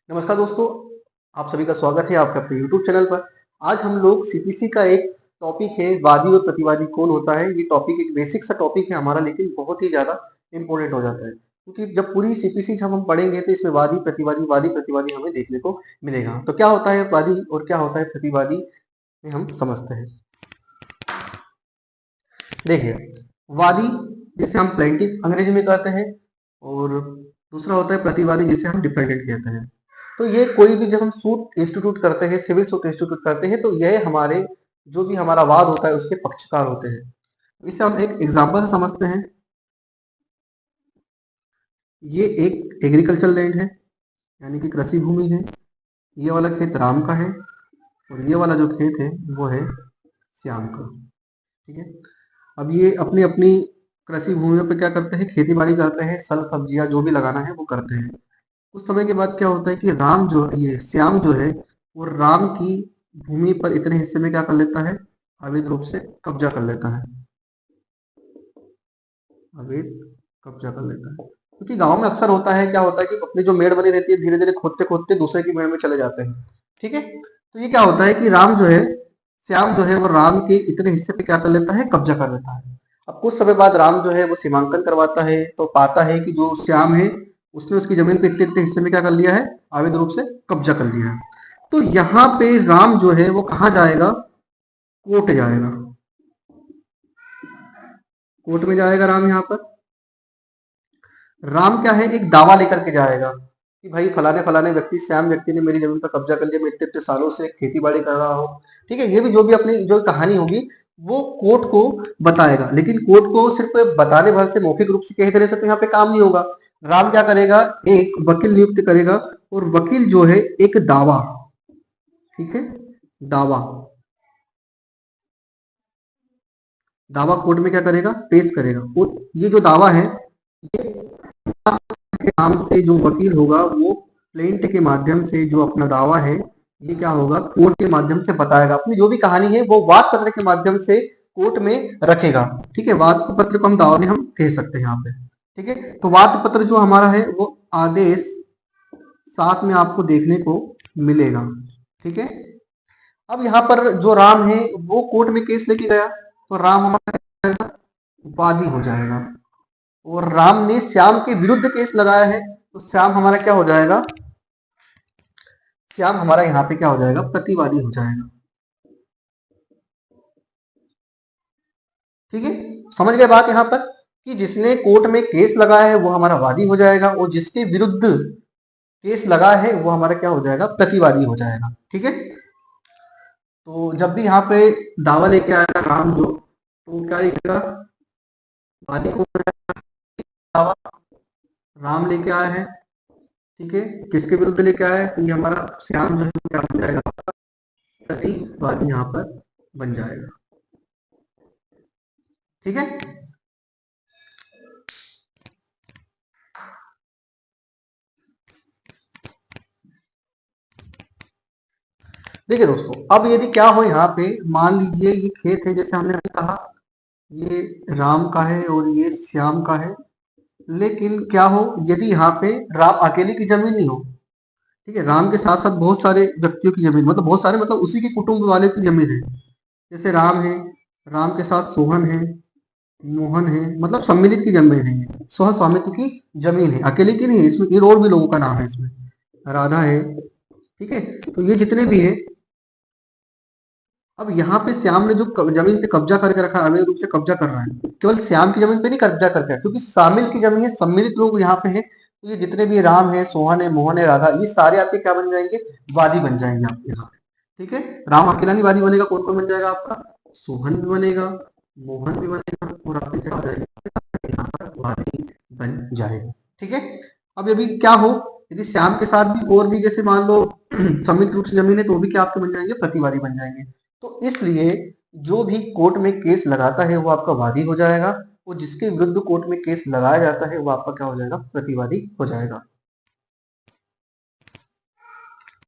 नमस्कार दोस्तों, आप सभी का स्वागत है आपके अपने YouTube चैनल पर। आज हम लोग सीपीसी का एक टॉपिक है वादी और प्रतिवादी कौन होता है। ये टॉपिक एक बेसिक सा टॉपिक है हमारा, लेकिन बहुत ही ज़्यादा इम्पोर्टेंट हो जाता है क्योंकि जब पूरी सीपीसी जब हम पढ़ेंगे तो इसमें वादी प्रतिवादी हमें देखने को मिलेगा। तो क्या होता है वादी और क्या होता है प्रतिवादी में हम समझते हैं। देखिए, वादी जिसे हम प्लेंटिफ अंग्रेजी में कहते हैं और दूसरा होता है प्रतिवादी जिसे हम डिफेंडेंट कहते हैं। तो ये कोई भी जब हम सूट इंस्टीट्यूट करते हैं, सिविल सूट इंस्टीट्यूट करते हैं, तो यह हमारे जो भी हमारा वाद होता है उसके पक्षकार होते हैं। इसे हम एक एग्जांपल से समझते हैं। ये एक एग्रीकल्चर लैंड है, यानी कि कृषि भूमि है। ये वाला खेत राम का है और ये वाला जो खेत है वो है श्याम का। ठीक है। अब ये अपनी अपनी कृषि भूमियों पे क्या करते हैं, खेती बाड़ी करते हैं, फल सब्जियां जो भी लगाना है वो करते हैं। कुछ समय के बाद क्या होता है कि राम जो ये श्याम जो है वो राम की भूमि पर इतने हिस्से में क्या कर लेता है, अवैध रूप से कब्जा कर लेता है। अवैध कब्जा कर लेता है क्योंकि गांव में अक्सर होता है, क्या होता है कि अपनी जो मेड़ बनी रहती है धीरे धीरे खोदते खोदते दूसरे की मेड़ में चले जाते हैं। ठीक है। तो ये क्या होता है कि राम जो है, श्याम जो है वो राम के इतने हिस्से पे क्या कर लेता है, कब्जा कर लेता है। अब कुछ समय बाद राम जो है वो सीमांकन करवाता है तो पाता है कि जो श्याम है उसने उसकी जमीन पे इतने इतने हिस्से में क्या कर लिया है, अवैध रूप से कब्जा कर लिया है। तो यहाँ पे राम जो है वो कहाँ जाएगा, कोर्ट जाएगा। कोर्ट में जाएगा राम। यहाँ पर राम क्या है, एक दावा लेकर के जाएगा कि भाई फलाने फलाने व्यक्ति, श्याम व्यक्ति ने मेरी जमीन पर कब्जा कर लिया, मैं इतने इतने सालों से खेती बाड़ी कर रहा हूँ। ठीक है। ये भी जो भी अपनी जो कहानी होगी वो कोर्ट को बताएगा, लेकिन कोर्ट को सिर्फ बताने भर से, मौखिक रूप से कह देने से तो यहाँ पे काम नहीं होगा। राम क्या करेगा, एक वकील नियुक्त करेगा और वकील जो है एक दावा, ठीक है, दावा दावा कोर्ट में क्या करेगा, पेश करेगा। और ये जो दावा है ये के नाम से जो वकील होगा वो प्लेंट के माध्यम से जो अपना दावा है ये क्या होगा, कोर्ट के माध्यम से बताएगा। अपनी जो भी कहानी है वो वाद पत्र के माध्यम से कोर्ट में रखेगा। ठीक है। वाद पत्र को हम दावा में हम कह सकते हैं यहाँ पे। ठीक है। तो वाद पत्र जो हमारा है वो आदेश साथ में आपको देखने को मिलेगा। ठीक है। अब यहाँ पर जो राम है वो कोर्ट में केस लेके गया तो राम हमारा वादी हो जाएगा। और राम ने श्याम के विरुद्ध केस लगाया है तो श्याम हमारा क्या हो जाएगा, श्याम हमारा यहाँ पे क्या हो जाएगा, प्रतिवादी हो जाएगा। ठीक है। समझ गए बात यहाँ पर कि जिसने कोर्ट में केस लगाया है वो हमारा वादी हो जाएगा और जिसके विरुद्ध केस लगा है वो हमारा क्या हो जाएगा, प्रतिवादी हो जाएगा। ठीक है। तो जब भी यहाँ पे दावा लेके आएगा राम जो, तो क्या लिखेगा, वादी को दावा राम लेके आया है। ठीक है। किसके विरुद्ध लेके आया है, तो ये हमारा श्याम जो है क्या हो जाएगा, प्रतिवादी यहाँ पर बन जाएगा। ठीक है। देखिए दोस्तों, अब यदि क्या हो, यहाँ पे मान लीजिए ये खेत है, जैसे हमने कहा ये राम का है और ये श्याम का है। लेकिन क्या हो, यदि यहाँ पे राम अकेले की जमीन नहीं हो, ठीक है, राम के साथ साथ बहुत सारे व्यक्तियों की जमीन, मतलब बहुत सारे, मतलब उसी के कुटुंब वाले की जमीन है। जैसे राम है, राम के साथ सोहन है, मोहन है, मतलब सम्मिलित की जमीन है, ये सह स्वामित्व की जमीन है, अकेले की नहीं है। इसमें ये और भी लोगों का नाम है, इसमें राधा है। ठीक है। तो ये जितने भी है, अब यहाँ पे श्याम ने जो जमीन पे कब्जा करके रखा है, अवैध रूप से कब्जा कर रहा है, केवल श्याम की जमीन पे नहीं कब्जा करके है, क्योंकि शामिल की जमीन है, सम्मिलित लोग यहाँ पे है। तो ये जितने भी राम है, सोहन है, मोहन है, राधा, ये सारे आपके क्या बन जाएंगे, वादी बन जाएंगे आपके यहाँ पे। ठीक है। राम अकेला नहीं वादी बनेगा, कौन कौन बन जाएगा आपका, सोहन भी बनेगा, मोहन भी बनेगा और आपके क्या हो जाएगा, यहाँ पर वादी बन जाएगा। ठीक है। अब यदि क्या हो, यदि श्याम के साथ भी और भी जैसे मान लो सम्मिलित रूप से जमीन है, तो भी क्या आपके बन जाएंगे, प्रतिवादी बन जाएंगे। तो इसलिए जो भी कोर्ट में केस लगाता है वो आपका वादी हो जाएगा और जिसके विरुद्ध कोर्ट में केस लगाया जाता है वो आपका क्या हो जाएगा, प्रतिवादी हो जाएगा।